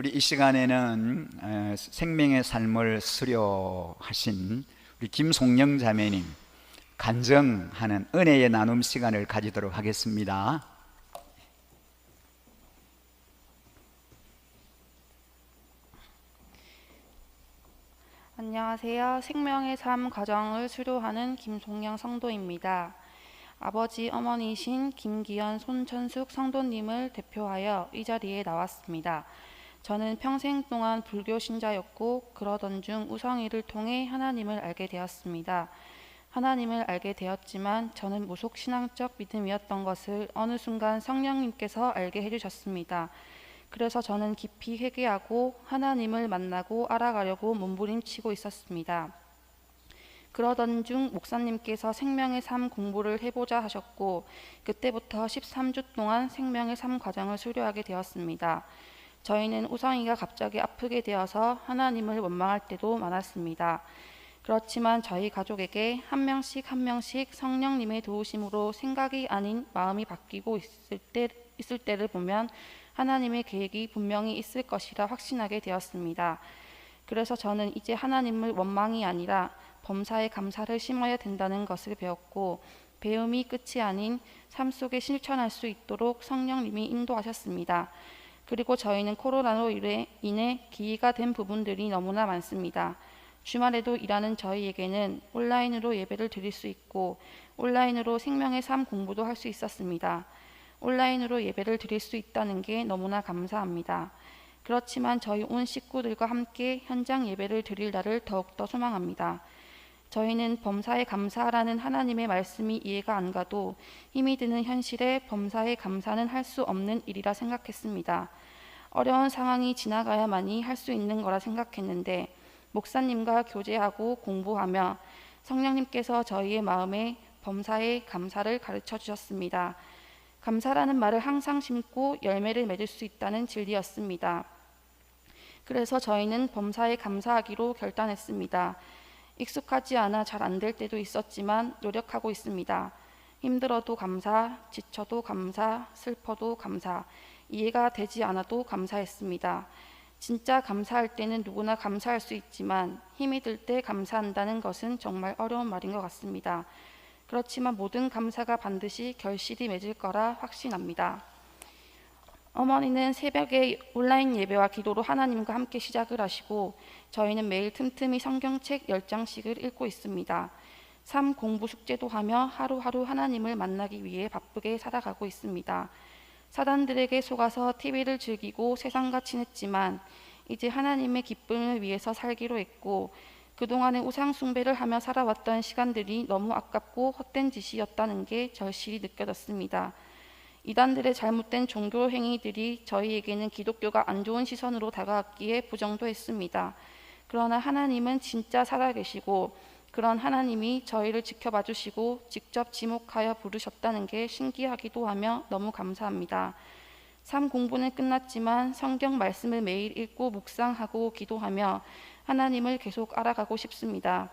우리 이 시간에는 생명의 삶을 수료하신 우리 김송영 자매님 간증하는 은혜의 나눔 시간을 가지도록 하겠습니다. 안녕하세요. 생명의 삶 과정을 수료하는 김송영 성도입니다. 아버지 어머니이신 김기현 손천숙 성도님을 대표하여 이 자리에 나왔습니다. 저는 평생 동안 불교 신자였고 그러던 중 우성이를 통해 하나님을 알게 되었습니다. 하나님을 알게 되었지만 저는 무속 신앙적 믿음이었던 것을 어느 순간 성령님께서 알게 해주셨습니다. 그래서 저는 깊이 회개하고 하나님을 만나고 알아가려고 몸부림치고 있었습니다. 그러던 중 목사님께서 생명의 삶 공부를 해보자 하셨고 그때부터 13주 동안 생명의 삶 과정을 수료하게 되었습니다. 저희는 우성이가 갑자기 아프게 되어서 하나님을 원망할 때도 많았습니다. 그렇지만 저희 가족에게 한 명씩 성령님의 도우심으로 생각이 아닌 마음이 바뀌고 있을 때를 보면 하나님의 계획이 분명히 있을 것이라 확신하게 되었습니다. 그래서 저는 이제 하나님을 원망이 아니라 범사에 감사를 심어야 된다는 것을 배웠고 배움이 끝이 아닌 삶 속에 실천할 수 있도록 성령님이 인도하셨습니다. 그리고 저희는 코로나로 인해 기이가 된 부분들이 너무나 많습니다. 주말에도 일하는 저희에게는 온라인으로 예배를 드릴 수 있고 온라인으로 생명의 삶 공부도 할 수 있었습니다. 온라인으로 예배를 드릴 수 있다는 게 너무나 감사합니다. 그렇지만 저희 온 식구들과 함께 현장 예배를 드릴 날을 더욱더 소망합니다. 저희는 범사에 감사하라는 하나님의 말씀이 이해가 안 가도 힘이 드는 현실에 범사에 감사는 할 수 없는 일이라 생각했습니다. 어려운 상황이 지나가야만이 할 수 있는 거라 생각했는데 목사님과 교제하고 공부하며 성령님께서 저희의 마음에 범사에 감사를 가르쳐 주셨습니다. 감사라는 말을 항상 심고 열매를 맺을 수 있다는 진리였습니다. 그래서 저희는 범사에 감사하기로 결단했습니다. 익숙하지 않아 잘 안 될 때도 있었지만 노력하고 있습니다. 힘들어도 감사, 지쳐도 감사, 슬퍼도 감사, 이해가 되지 않아도 감사했습니다. 진짜 감사할 때는 누구나 감사할 수 있지만 힘이 들 때 감사한다는 것은 정말 어려운 말인 것 같습니다. 그렇지만 모든 감사가 반드시 결실이 맺을 거라 확신합니다. 어머니는 새벽에 온라인 예배와 기도로 하나님과 함께 시작을 하시고 저희는 매일 틈틈이 성경책 10장씩을 읽고 있습니다. 삶 공부 숙제도 하며 하루하루 하나님을 만나기 위해 바쁘게 살아가고 있습니다. 사단들에게 속아서 TV를 즐기고 세상과 친했지만 이제 하나님의 기쁨을 위해서 살기로 했고 그동안에 우상 숭배를 하며 살아왔던 시간들이 너무 아깝고 헛된 짓이었다는 게 절실히 느껴졌습니다. 이단들의 잘못된 종교 행위들이 저희에게는 기독교가 안 좋은 시선으로 다가왔기에 부정도 했습니다. 그러나 하나님은 진짜 살아계시고 그런 하나님이 저희를 지켜봐 주시고 직접 지목하여 부르셨다는 게 신기하기도 하며 너무 감사합니다. 삶 공부는 끝났지만 성경 말씀을 매일 읽고 묵상하고 기도하며 하나님을 계속 알아가고 싶습니다.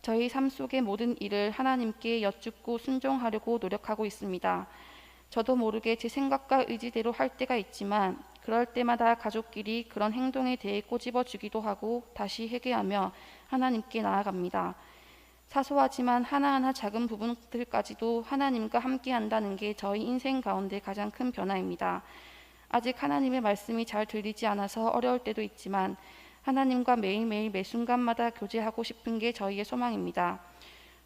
저희 삶 속의 모든 일을 하나님께 여쭙고 순종하려고 노력하고 있습니다. 저도 모르게 제 생각과 의지대로 할 때가 있지만 그럴 때마다 가족끼리 그런 행동에 대해 꼬집어 주기도 하고 다시 회개하며 하나님께 나아갑니다. 사소하지만 하나하나 작은 부분들까지도 하나님과 함께 한다는 게 저희 인생 가운데 가장 큰 변화입니다. 아직 하나님의 말씀이 잘 들리지 않아서 어려울 때도 있지만 하나님과 매일매일 매 순간마다 교제하고 싶은 게 저희의 소망입니다.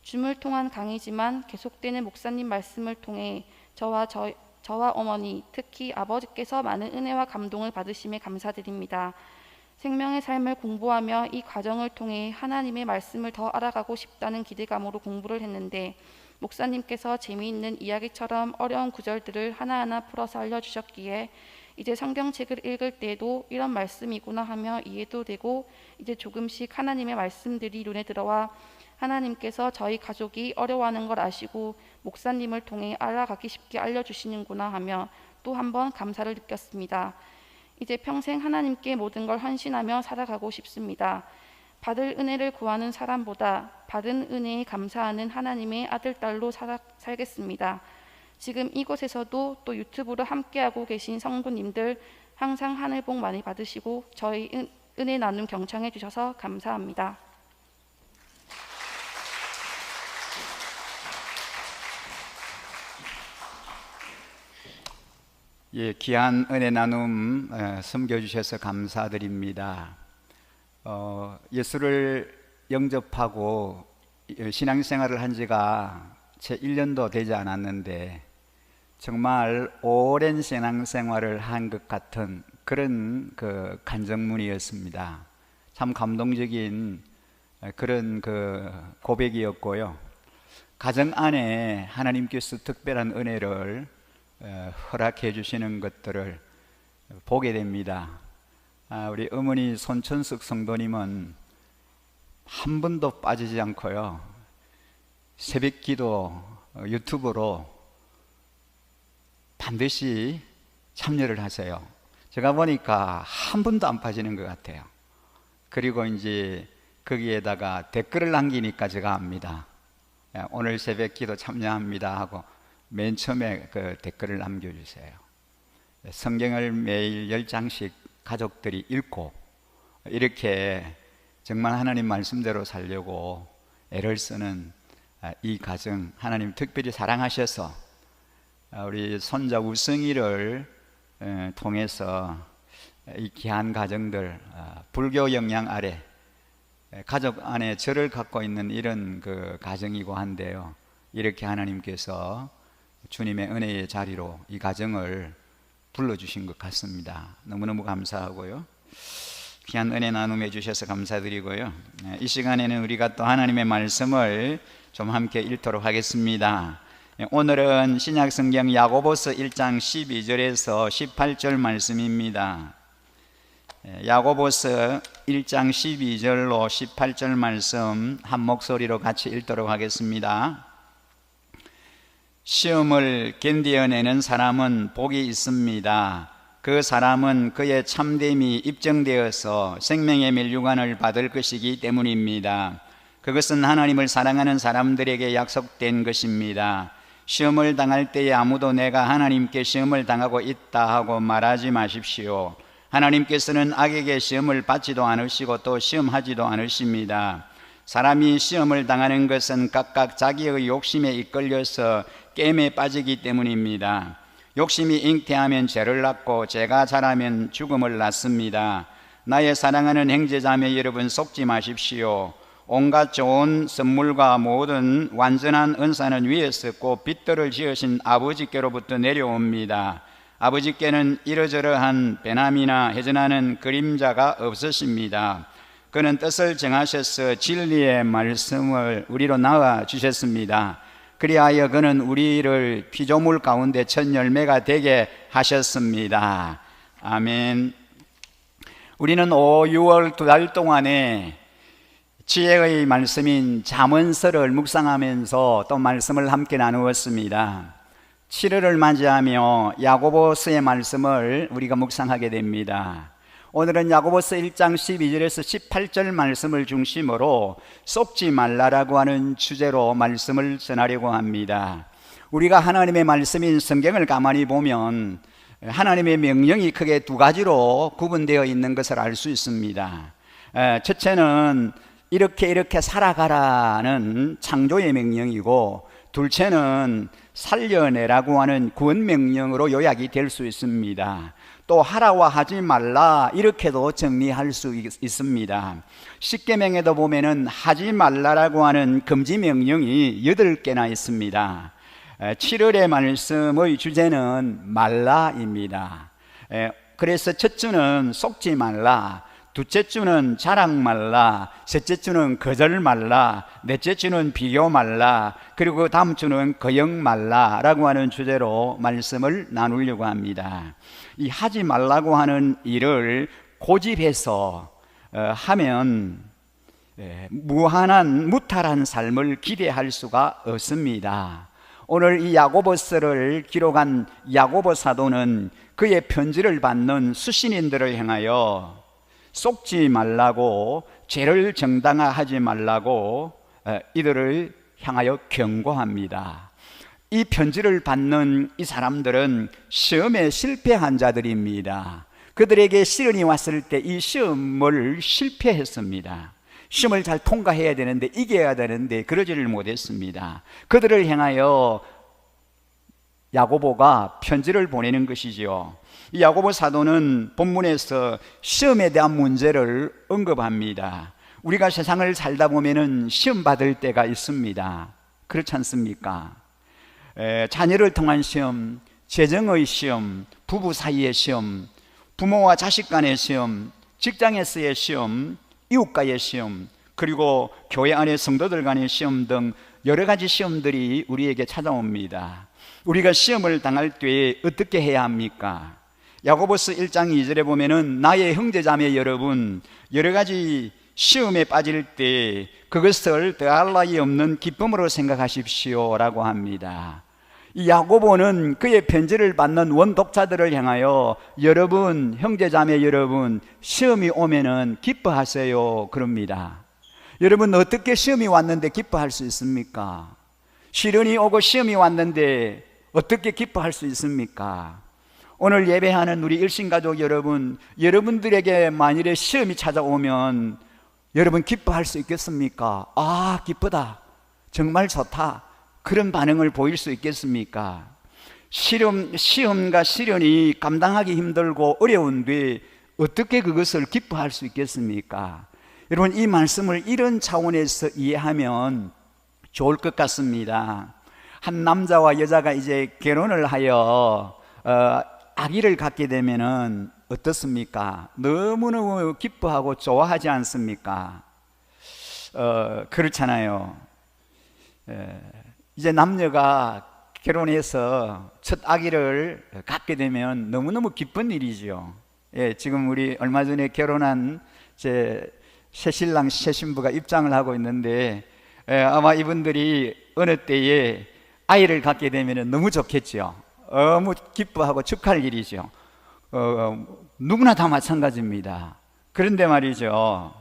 줌을 통한 강의지만 계속되는 목사님 말씀을 통해 저와 어머니, 특히 아버지께서 많은 은혜와 감동을 받으심에 감사드립니다. 생명의 삶을 공부하며 이 과정을 통해 하나님의 말씀을 더 알아가고 싶다는 기대감으로 공부를 했는데 목사님께서 재미있는 이야기처럼 어려운 구절들을 하나하나 풀어서 알려주셨기에 이제 성경책을 읽을 때에도 이런 말씀이구나 하며 이해도 되고 이제 조금씩 하나님의 말씀들이 눈에 들어와 하나님께서 저희 가족이 어려워하는 걸 아시고 목사님을 통해 알아가기 쉽게 알려주시는구나 하며 또 한 번 감사를 느꼈습니다. 이제 평생 하나님께 모든 걸 헌신하며 살아가고 싶습니다. 받을 은혜를 구하는 사람보다 받은 은혜에 감사하는 하나님의 아들, 딸로 살겠습니다. 지금 이곳에서도 또 유튜브로 함께하고 계신 성도님들 항상 하늘 복 많이 받으시고 저희 은혜 나눔 경청해 주셔서 감사합니다. 예, 귀한 은혜 나눔 섬겨주셔서 감사드립니다. 예수를 영접하고 신앙생활을 한 지가 채 1년도 되지 않았는데 정말 오랜 신앙생활을 한 것 같은 그런 그 간증문이었습니다. 참 감동적인 그런 그 고백이었고요. 가정 안에 하나님께서 특별한 은혜를 허락해 주시는 것들을 보게 됩니다. 우리 어머니 손천숙 성도님은 한 번도 빠지지 않고요, 새벽기도 유튜브로 반드시 참여를 하세요. 제가 보니까 한 번도 안 빠지는 것 같아요. 그리고 이제 거기에다가 댓글을 남기니까 제가 압니다. 오늘 새벽기도 참여합니다 하고 맨 처음에 그 댓글을 남겨주세요. 성경을 매일 10장씩 가족들이 읽고 이렇게 정말 하나님 말씀대로 살려고 애를 쓰는 이 가정, 하나님 특별히 사랑하셔서 우리 손자 우승이를 통해서 이 귀한 가정들, 불교 영향 아래 가족 안에 절을 갖고 있는 이런 그 가정이고 한데요, 이렇게 하나님께서 주님의 은혜의 자리로 이 가정을 불러주신 것 같습니다. 너무너무 감사하고요, 귀한 은혜 나눔해 주셔서 감사드리고요. 이 시간에는 우리가 또 하나님의 말씀을 좀 함께 읽도록 하겠습니다. 오늘은 신약성경 야고보서 1장 12절에서 18절 말씀입니다. 야고보서 1장 12절로 18절 말씀 한 목소리로 같이 읽도록 하겠습니다. 시험을 견디어내는 사람은 복이 있습니다. 그 사람은 그의 참됨이 입증되어서 생명의 면류관을 받을 것이기 때문입니다. 그것은 하나님을 사랑하는 사람들에게 약속된 것입니다. 시험을 당할 때에 아무도 내가 하나님께 시험을 당하고 있다 하고 말하지 마십시오. 하나님께서는 악에게 시험을 받지도 않으시고 또 시험하지도 않으십니다. 사람이 시험을 당하는 것은 각각 자기의 욕심에 이끌려서 게임에 빠지기 때문입니다. 욕심이 잉태하면 죄를 낳고 죄가 자라면 죽음을 낳습니다. 나의 사랑하는 형제자매 여러분, 속지 마십시오. 온갖 좋은 선물과 모든 완전한 은사는 위에서 꼭 빛들을 지으신 아버지께로부터 내려옵니다. 아버지께는 이러저러한 배남이나 회전하는 그림자가 없으십니다. 그는 뜻을 정하셔서 진리의 말씀을 우리로 나와 주셨습니다. 그리하여 그는 우리를 피조물 가운데 첫 열매가 되게 하셨습니다. 아멘. 우리는 5, 6월 2달 동안에 지혜의 말씀인 잠언서를 묵상하면서 또 말씀을 함께 나누었습니다. 7월을 맞이하며 야고보서의 말씀을 우리가 묵상하게 됩니다. 오늘은 야고보서 1장 12절에서 18절 말씀을 중심으로 속지 말라라고 하는 주제로 말씀을 전하려고 합니다. 우리가 하나님의 말씀인 성경을 가만히 보면 하나님의 명령이 크게 두 가지로 구분되어 있는 것을 알 수 있습니다. 첫째는 이렇게 살아가라는 창조의 명령이고, 둘째는 살려내라고 하는 구원 명령으로 요약이 될 수 있습니다. 또 하라와 하지 말라 이렇게도 정리할 수 있습니다. 십계명에도 보면은 하지 말라라고 하는 금지 명령이 8개나 있습니다. 7월의 말씀의 주제는 말라입니다. 그래서 첫 주는 속지 말라, 둘째 주는 자랑 말라, 셋째 주는 거절 말라, 넷째 주는 비교 말라, 그리고 다음 주는 거역 말라라고 하는 주제로 말씀을 나누려고 합니다. 이 하지 말라고 하는 일을 고집해서 하면 무탈한 삶을 기대할 수가 없습니다. 오늘 이 야고보서를 기록한 야고보 사도는 그의 편지를 받는 수신인들을 향하여 속지 말라고, 죄를 정당화하지 말라고 이들을 향하여 경고합니다. 이 편지를 받는 이 사람들은 시험에 실패한 자들입니다. 그들에게 시련이 왔을 때 이 시험을 실패했습니다. 시험을 잘 통과해야 되는데, 이겨야 되는데 그러지를 못했습니다. 그들을 향하여 야고보가 편지를 보내는 것이지요. 이 야고보 사도는 본문에서 시험에 대한 문제를 언급합니다. 우리가 세상을 살다 보면은 시험 받을 때가 있습니다. 그렇지 않습니까? 자녀를 통한 시험, 재정의 시험, 부부 사이의 시험, 부모와 자식 간의 시험, 직장에서의 시험, 이웃과의 시험, 그리고 교회 안의 성도들 간의 시험 등 여러 가지 시험들이 우리에게 찾아옵니다. 우리가 시험을 당할 때 어떻게 해야 합니까? 야고보서 1장 2절에 보면은 나의 형제자매 여러분, 여러 가지 시험에 빠질 때 그것을 더할 나위 없는 기쁨으로 생각하십시오 라고 합니다. 이 야고보는 그의 편지를 받는 원독자들을 향하여 여러분, 형제자매 여러분, 시험이 오면은 기뻐하세요 그럽니다. 여러분, 어떻게 시험이 왔는데 기뻐할 수 있습니까? 시련이 오고 시험이 왔는데 어떻게 기뻐할 수 있습니까? 오늘 예배하는 우리 일신가족 여러분, 여러분들에게 만일에 시험이 찾아오면 여러분 기뻐할 수 있겠습니까? 아, 기쁘다, 정말 좋다, 그런 반응을 보일 수 있겠습니까? 시험과 시련이 감당하기 힘들고 어려운데 어떻게 그것을 기뻐할 수 있겠습니까? 여러분, 이 말씀을 이런 차원에서 이해하면 좋을 것 같습니다. 한 남자와 여자가 이제 결혼을 하여 아기를 갖게 되면은 어떻습니까? 너무너무 기뻐하고 좋아하지 않습니까? 그렇잖아요. 이제 남녀가 결혼해서 첫 아기를 갖게 되면 너무너무 기쁜 일이죠. 예, 지금 우리 얼마 전에 결혼한 제 새신랑 새신부가 입장을 하고 있는데, 아마 이분들이 어느 때에 아이를 갖게 되면 너무 좋겠죠. 너무 기뻐하고 축하할 일이죠. 누구나 다 마찬가지입니다. 그런데 말이죠,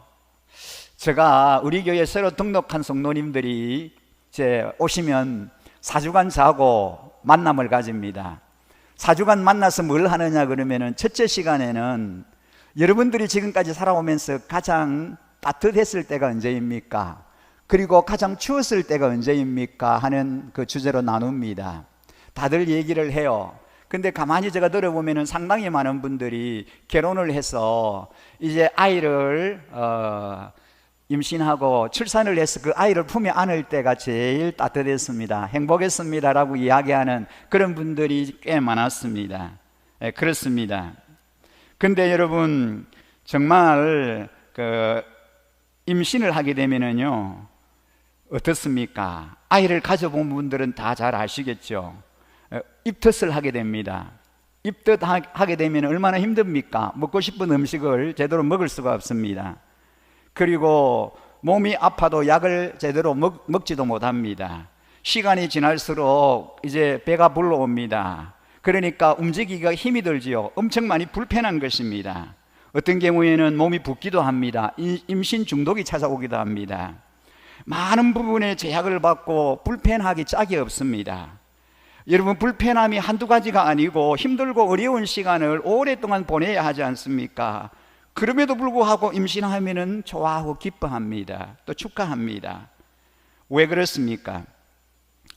제가 우리 교회 새로 등록한 성도님들이 이제 오시면 4주간 자고 만남을 가집니다. 4주간 만나서 뭘 하느냐 그러면은, 첫째 시간에는 여러분들이 지금까지 살아오면서 가장 따뜻했을 때가 언제입니까? 그리고 가장 추웠을 때가 언제입니까? 하는 그 주제로 나눕니다. 다들 얘기를 해요. 근데 가만히 제가 들어보면은 상당히 많은 분들이 결혼을 해서 이제 아이를 임신하고 출산을 해서 그 아이를 품에 안을 때가 제일 따뜻했습니다, 행복했습니다 라고 이야기하는 그런 분들이 꽤 많았습니다. 네, 그렇습니다. 근데 여러분, 정말 임신을 하게 되면은요 어떻습니까? 아이를 가져본 분들은 다 잘 아시겠죠. 입덧을 하게 됩니다. 입덧하게 되면 얼마나 힘듭니까? 먹고 싶은 음식을 제대로 먹을 수가 없습니다. 그리고 몸이 아파도 약을 제대로 먹지도 못합니다. 시간이 지날수록 이제 배가 불러옵니다. 그러니까 움직이기가 힘이 들지요. 엄청 많이 불편한 것입니다. 어떤 경우에는 몸이 붓기도 합니다. 임신 중독이 찾아오기도 합니다. 많은 부분에 제약을 받고 불편하기 짝이 없습니다. 여러분, 불편함이 한두 가지가 아니고 힘들고 어려운 시간을 오랫동안 보내야 하지 않습니까? 그럼에도 불구하고 임신하면은 좋아하고 기뻐합니다. 또 축하합니다. 왜 그렇습니까?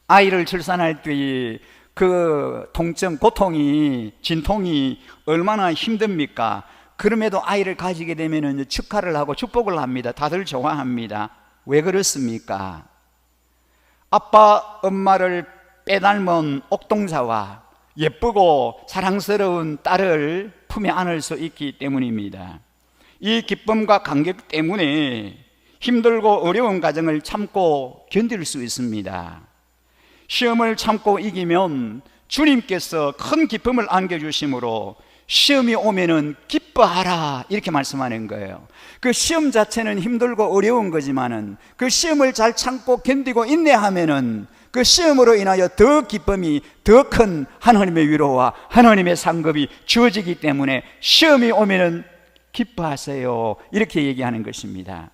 아이를 출산할 때 그 통증, 고통이, 진통이 얼마나 힘듭니까? 그럼에도 아이를 가지게 되면은 축하를 하고 축복을 합니다. 다들 좋아합니다. 왜 그렇습니까? 아빠, 엄마를 빼닮은 옥동자와 예쁘고 사랑스러운 딸을 품에 안을 수 있기 때문입니다. 이 기쁨과 감격 때문에 힘들고 어려운 과정을 참고 견딜 수 있습니다. 시험을 참고 이기면 주님께서 큰 기쁨을 안겨주심으로 시험이 오면은 기뻐하라 이렇게 말씀하는 거예요. 그 시험 자체는 힘들고 어려운 거지만은 그 시험을 잘 참고 견디고 인내하면은 그 시험으로 인하여 더 기쁨이, 더 큰 하나님의 위로와 하나님의 상급이 주어지기 때문에 시험이 오면은 기뻐하세요 이렇게 얘기하는 것입니다.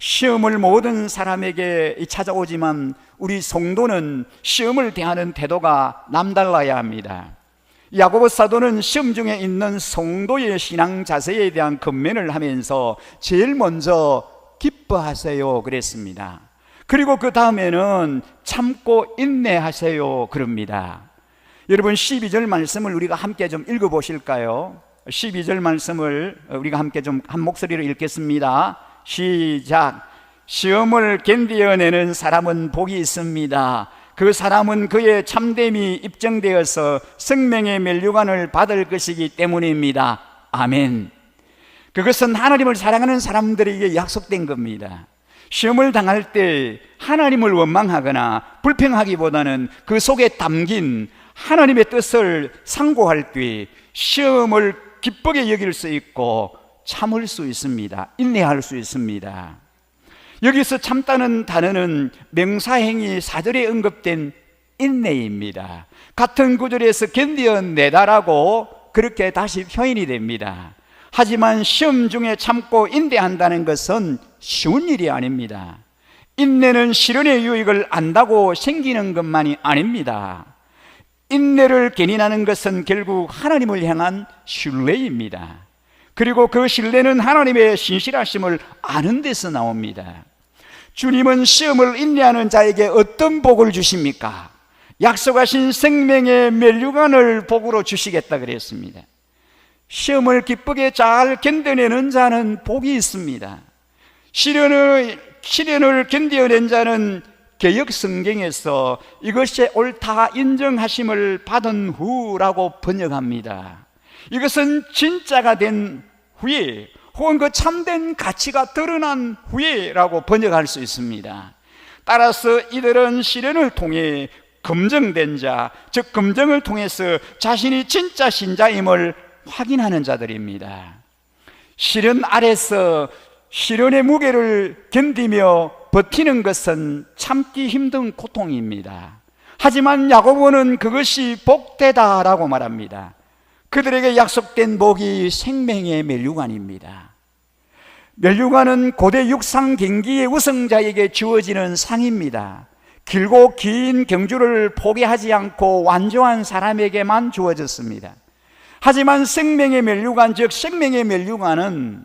시험을 모든 사람에게 찾아오지만 우리 성도는 시험을 대하는 태도가 남달라야 합니다. 야고보 사도는 시험 중에 있는 성도의 신앙 자세에 대한 권면을 하면서 제일 먼저 기뻐하세요 그랬습니다. 그리고 그 다음에는 참고 인내하세요 그럽니다. 여러분 12절 말씀을 우리가 함께 좀 읽어보실까요? 12절 말씀을 우리가 함께 좀 한 목소리로 읽겠습니다. 시작. 시험을 견디어내는 사람은 복이 있습니다. 그 사람은 그의 참됨이 입증되어서 생명의 면류관을 받을 것이기 때문입니다. 아멘. 그것은 하나님을 사랑하는 사람들에게 약속된 겁니다. 시험을 당할 때 하나님을 원망하거나 불평하기보다는 그 속에 담긴 하나님의 뜻을 상고할 때 시험을 기쁘게 여길 수 있고 참을 수 있습니다. 인내할 수 있습니다. 여기서 참다는 단어는 명사행위 4절에 언급된 인내입니다. 같은 구절에서 견디어내다라고 그렇게 다시 표현이 됩니다. 하지만 시험 중에 참고 인내한다는 것은 쉬운 일이 아닙니다. 인내는 시련의 유익을 안다고 생기는 것만이 아닙니다. 인내를 견인하는 것은 결국 하나님을 향한 신뢰입니다. 그리고 그 신뢰는 하나님의 신실하심을 아는 데서 나옵니다. 주님은 시험을 인내하는 자에게 어떤 복을 주십니까? 약속하신 생명의 면류관을 복으로 주시겠다 그랬습니다. 시험을 기쁘게 잘 견뎌내는 자는 복이 있습니다. 시련을 견뎌낸 자는 개역 성경에서 이것이 옳다 인정하심을 받은 후라고 번역합니다. 이것은 진짜가 된 후에 혹은 그 참된 가치가 드러난 후에라고 번역할 수 있습니다. 따라서 이들은 시련을 통해 검증된 자, 즉 검증을 통해서 자신이 진짜 신자임을 확인하는 자들입니다. 시련 아래서 시련의 무게를 견디며 버티는 것은 참기 힘든 고통입니다. 하지만 야고보는 그것이 복되다라고 말합니다. 그들에게 약속된 복이 생명의 면류관입니다. 면류관은 고대 육상 경기의 우승자에게 주어지는 상입니다. 길고 긴 경주를 포기하지 않고 완주한 사람에게만 주어졌습니다. 하지만 생명의 면류관, 즉 생명의 면류관은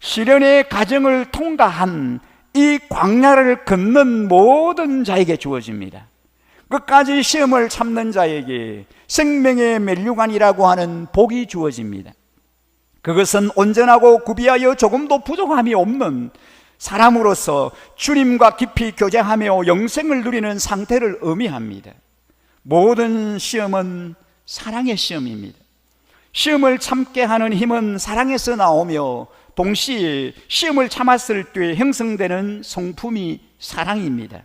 시련의 과정을 통과한 이 광야를 걷는 모든 자에게 주어집니다. 끝까지 시험을 참는 자에게 생명의 면류관이라고 하는 복이 주어집니다. 그것은 온전하고 구비하여 조금도 부족함이 없는 사람으로서 주님과 깊이 교제하며 영생을 누리는 상태를 의미합니다. 모든 시험은 사랑의 시험입니다. 시험을 참게 하는 힘은 사랑에서 나오며 동시에 시험을 참았을 때 형성되는 성품이 사랑입니다.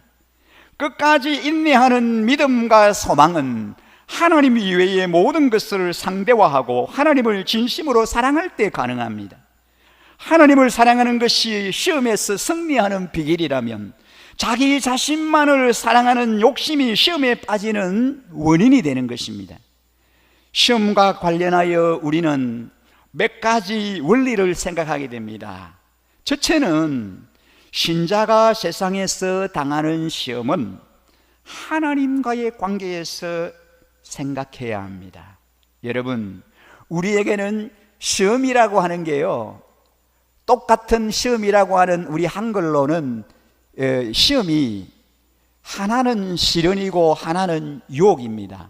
끝까지 인내하는 믿음과 소망은 하나님 이외의 모든 것을 상대화하고 하나님을 진심으로 사랑할 때 가능합니다. 하나님을 사랑하는 것이 시험에서 승리하는 비결이라면 자기 자신만을 사랑하는 욕심이 시험에 빠지는 원인이 되는 것입니다. 시험과 관련하여 우리는 몇 가지 원리를 생각하게 됩니다. 첫째는 신자가 세상에서 당하는 시험은 하나님과의 관계에서 생각해야 합니다. 여러분, 우리에게는 시험이라고 하는 게요, 똑같은 시험이라고 하는 우리 한글로는 시험이 하나는 시련이고 하나는 유혹입니다.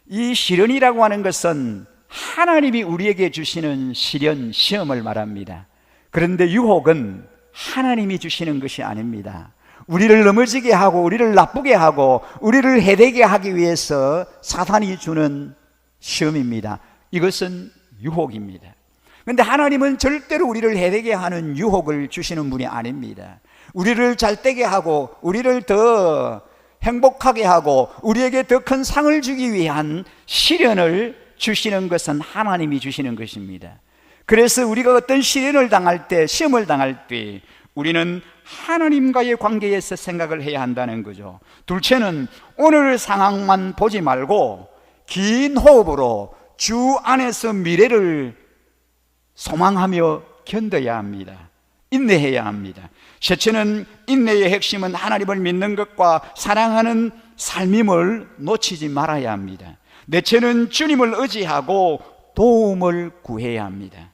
이 시련이라고 하는 것은 하나님이 우리에게 주시는 시련, 시험을 말합니다. 그런데 유혹은 하나님이 주시는 것이 아닙니다. 우리를 넘어지게 하고 우리를 나쁘게 하고 우리를 해되게 하기 위해서 사탄이 주는 시험입니다. 이것은 유혹입니다. 그런데 하나님은 절대로 우리를 해되게 하는 유혹을 주시는 분이 아닙니다. 우리를 잘되게 하고 우리를 더 행복하게 하고 우리에게 더 큰 상을 주기 위한 시련을 주시는 것은 하나님이 주시는 것입니다. 그래서 우리가 어떤 시련을 당할 때, 시험을 당할 때 우리는 하나님과의 관계에서 생각을 해야 한다는 거죠. 둘째는 오늘 상황만 보지 말고 긴 호흡으로 주 안에서 미래를 소망하며 견뎌야 합니다. 인내해야 합니다. 셋째는 인내의 핵심은 하나님을 믿는 것과 사랑하는 삶임을 놓치지 말아야 합니다. 내체는 주님을 의지하고 도움을 구해야 합니다.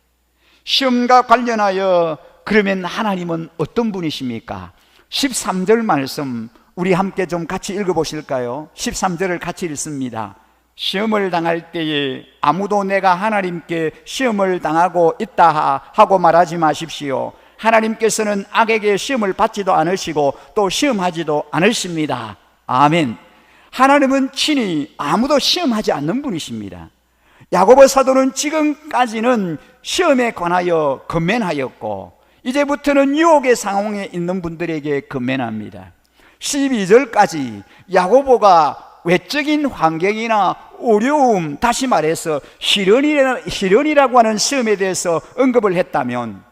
시험과 관련하여 그러면 하나님은 어떤 분이십니까? 13절 말씀 우리 함께 좀 같이 읽어보실까요? 13절을 같이 읽습니다. 시험을 당할 때에 아무도 내가 하나님께 시험을 당하고 있다 하고 말하지 마십시오. 하나님께서는 악에게 시험을 받지도 않으시고 또 시험하지도 않으십니다. 아멘. 하나님은 친히 아무도 시험하지 않는 분이십니다. 야고보 사도는 지금까지는 시험에 관하여 건면하였고 이제부터는 유혹의 상황에 있는 분들에게 건면합니다. 12절까지 야고보가 외적인 환경이나 어려움, 다시 말해서 시련이라고 하는 시험에 대해서 언급을 했다면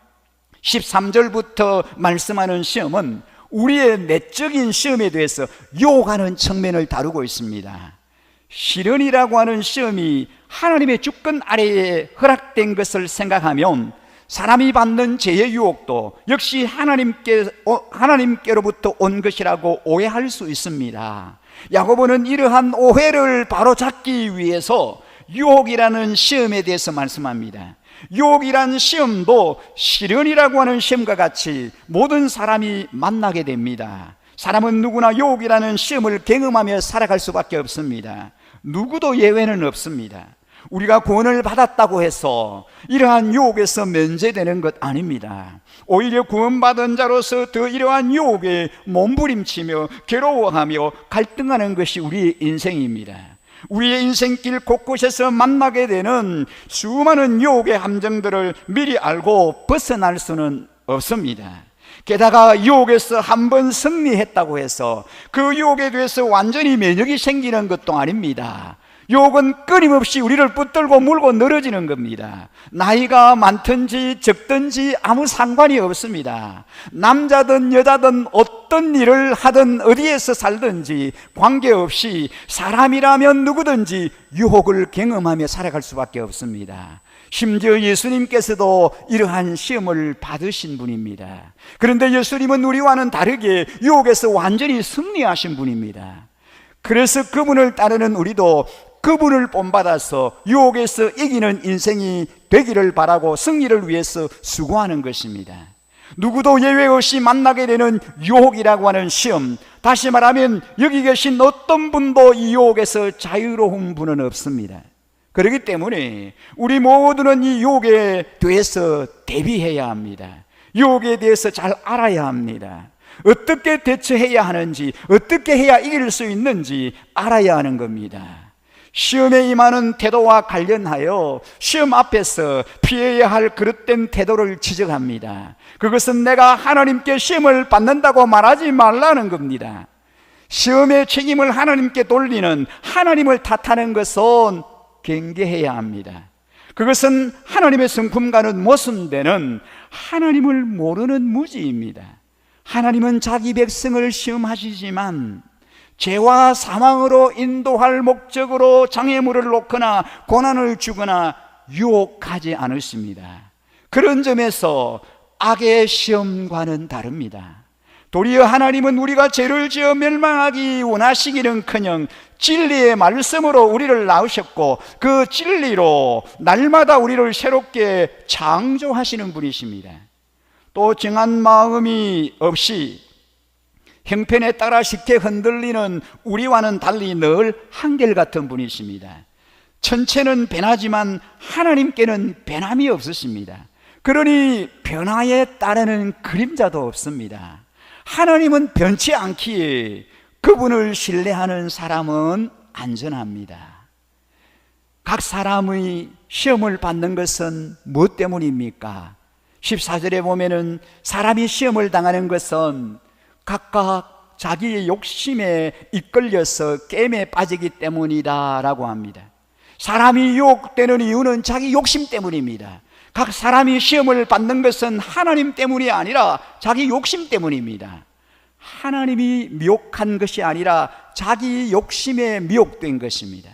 13절부터 말씀하는 시험은 우리의 내적인 시험에 대해서 유혹하는 측면을 다루고 있습니다. 시련이라고 하는 시험이 하나님의 주권 아래에 허락된 것을 생각하면 사람이 받는 죄의 유혹도 역시 하나님께로부터 온 것이라고 오해할 수 있습니다. 야고보는 이러한 오해를 바로잡기 위해서 유혹이라는 시험에 대해서 말씀합니다. 유혹이란 시험도 시련이라고 하는 시험과 같이 모든 사람이 만나게 됩니다. 사람은 누구나 유혹이라는 시험을 경험하며 살아갈 수밖에 없습니다. 누구도 예외는 없습니다. 우리가 구원을 받았다고 해서 이러한 유혹에서 면제되는 것 아닙니다. 오히려 구원받은 자로서 더 이러한 유혹에 몸부림치며 괴로워하며 갈등하는 것이 우리의 인생입니다. 우리의 인생길 곳곳에서 만나게 되는 수많은 유혹의 함정들을 미리 알고 벗어날 수는 없습니다. 게다가 유혹에서 한번 승리했다고 해서 그 유혹에 대해서 완전히 면역이 생기는 것도 아닙니다. 유혹은 끊임없이 우리를 붙들고 물고 늘어지는 겁니다. 나이가 많든지 적든지 아무 상관이 없습니다. 남자든 여자든 어떤 일을 하든 어디에서 살든지 관계없이 사람이라면 누구든지 유혹을 경험하며 살아갈 수밖에 없습니다. 심지어 예수님께서도 이러한 시험을 받으신 분입니다. 그런데 예수님은 우리와는 다르게 유혹에서 완전히 승리하신 분입니다. 그래서 그분을 따르는 우리도 그분을 본받아서 유혹에서 이기는 인생이 되기를 바라고 승리를 위해서 수고하는 것입니다. 누구도 예외 없이 만나게 되는 유혹이라고 하는 시험, 다시 말하면 여기 계신 어떤 분도 이 유혹에서 자유로운 분은 없습니다. 그렇기 때문에 우리 모두는 이 유혹에 대해서 대비해야 합니다. 유혹에 대해서 잘 알아야 합니다. 어떻게 대처해야 하는지, 어떻게 해야 이길 수 있는지 알아야 하는 겁니다. 시험에 임하는 태도와 관련하여 시험 앞에서 피해야 할 그릇된 태도를 지적합니다. 그것은 내가 하나님께 시험을 받는다고 말하지 말라는 겁니다. 시험의 책임을 하나님께 돌리는, 하나님을 탓하는 것은 경계해야 합니다. 그것은 하나님의 성품과는 모순되는 하나님을 모르는 무지입니다. 하나님은 자기 백성을 시험하시지만 죄와 사망으로 인도할 목적으로 장애물을 놓거나 고난을 주거나 유혹하지 않으십니다. 그런 점에서 악의 시험과는 다릅니다. 도리어 하나님은 우리가 죄를 지어 멸망하기 원하시기는커녕 진리의 말씀으로 우리를 낳으셨고 그 진리로 날마다 우리를 새롭게 창조하시는 분이십니다. 또 정한 마음이 없이 형편에 따라 쉽게 흔들리는 우리와는 달리 늘 한결같은 분이십니다. 천체는 변하지만 하나님께는 변함이 없으십니다. 그러니 변화에 따르는 그림자도 없습니다. 하나님은 변치 않기에 그분을 신뢰하는 사람은 안전합니다. 각 사람의 시험을 받는 것은 무엇 때문입니까? 14절에 보면은 사람이 시험을 당하는 것은 각각 자기의 욕심에 이끌려서 게임에 빠지기 때문이다 라고 합니다. 사람이 유혹되는 이유는 자기 욕심 때문입니다. 각 사람이 시험을 받는 것은 하나님 때문이 아니라 자기 욕심 때문입니다. 하나님이 미혹한 것이 아니라 자기 욕심에 미혹된 것입니다.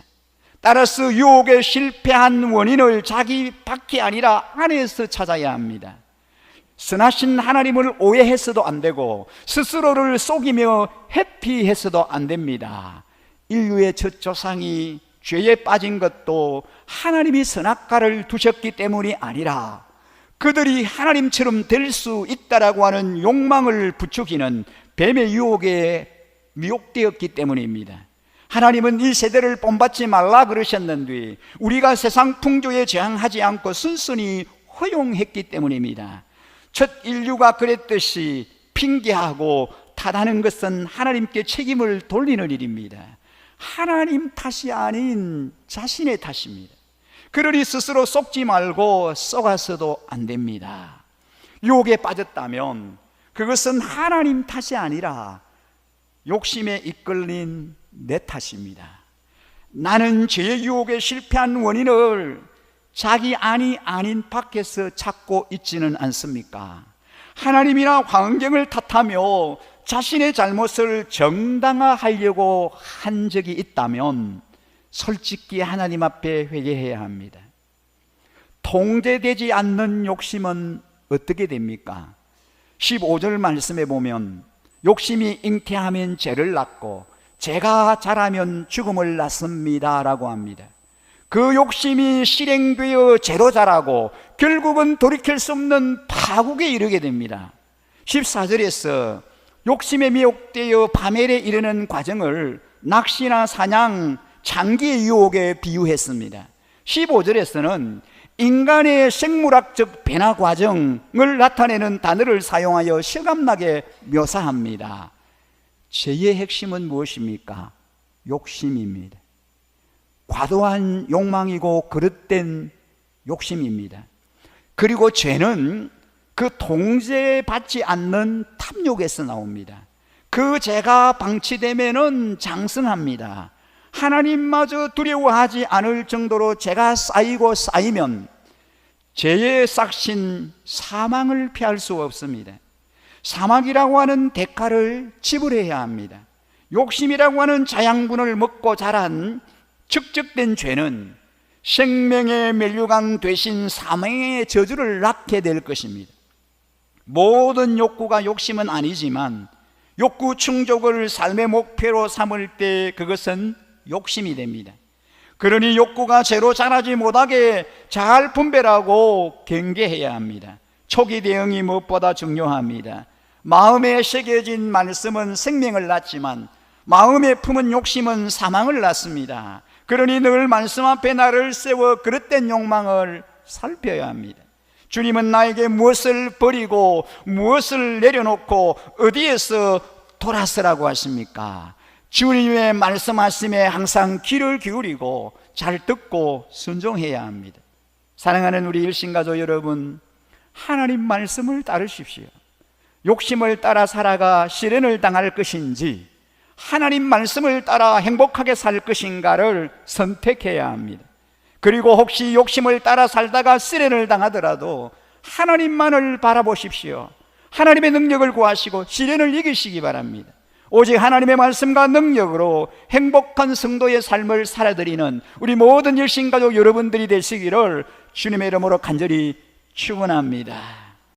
따라서 유혹에 실패한 원인을 자기 밖이 아니라 안에서 찾아야 합니다. 선하신 하나님을 오해해서도 안 되고 스스로를 속이며 회피해서도 안 됩니다. 인류의 첫 조상이 죄에 빠진 것도 하나님이 선악과를 두셨기 때문이 아니라 그들이 하나님처럼 될 수 있다라고 하는 욕망을 부추기는 뱀의 유혹에 미혹되었기 때문입니다. 하나님은 이 세대를 본받지 말라 그러셨는데 우리가 세상 풍조에 저항하지 않고 순순히 허용했기 때문입니다. 첫 인류가 그랬듯이 핑계하고 탓하는 것은 하나님께 책임을 돌리는 일입니다. 하나님 탓이 아닌 자신의 탓입니다. 그러니 스스로 속지 말고 속아서도 안 됩니다. 유혹에 빠졌다면 그것은 하나님 탓이 아니라 욕심에 이끌린 내 탓입니다. 나는 죄의 유혹에 실패한 원인을 자기 안이 아닌 밖에서 찾고 있지는 않습니까? 하나님이나 환경을 탓하며 자신의 잘못을 정당화하려고 한 적이 있다면 솔직히 하나님 앞에 회개해야 합니다. 통제되지 않는 욕심은 어떻게 됩니까? 15절 말씀에 보면 욕심이 잉태하면 죄를 낳고 죄가 자라면 죽음을 낳습니다 라고 합니다. 그 욕심이 실행되어 죄로 자라고 결국은 돌이킬 수 없는 파국에 이르게 됩니다. 14절에서 욕심에 미혹되어 파멸에 이르는 과정을 낚시나 사냥, 장기의 유혹에 비유했습니다. 15절에서는 인간의 생물학적 변화 과정을 나타내는 단어를 사용하여 실감나게 묘사합니다. 죄의 핵심은 무엇입니까? 욕심입니다. 과도한 욕망이고 그릇된 욕심입니다. 그리고 죄는 그 통제받지 않는 탐욕에서 나옵니다. 그 죄가 방치되면은 장성합니다. 하나님마저 두려워하지 않을 정도로 죄가 쌓이고 쌓이면 죄의 싹신 사망을 피할 수 없습니다. 사망이라고 하는 대가를 지불해야 합니다. 욕심이라고 하는 자양분을 먹고 자란 축적된 죄는 생명의 면류관 되신 사망의 저주를 낳게 될 것입니다. 모든 욕구가 욕심은 아니지만 욕구 충족을 삶의 목표로 삼을 때 그것은 욕심이 됩니다. 그러니 욕구가 죄로 자라지 못하게 잘 분별하고 경계해야 합니다. 초기 대응이 무엇보다 중요합니다. 마음에 새겨진 말씀은 생명을 낳지만 마음에 품은 욕심은 사망을 낳습니다. 그러니 늘 말씀 앞에 나를 세워 그릇된 욕망을 살펴야 합니다. 주님은 나에게 무엇을 버리고 무엇을 내려놓고 어디에서 돌아서라고 하십니까? 주님의 말씀하심에 항상 귀를 기울이고 잘 듣고 순종해야 합니다. 사랑하는 우리 일신가족 여러분, 하나님 말씀을 따르십시오. 욕심을 따라 살아가 시련을 당할 것인지 하나님 말씀을 따라 행복하게 살 것인가를 선택해야 합니다. 그리고 혹시 욕심을 따라 살다가 시련을 당하더라도 하나님만을 바라보십시오. 하나님의 능력을 구하시고 시련을 이기시기 바랍니다. 오직 하나님의 말씀과 능력으로 행복한 성도의 삶을 살아드리는 우리 모든 일신가족 여러분들이 되시기를 주님의 이름으로 간절히 축원합니다.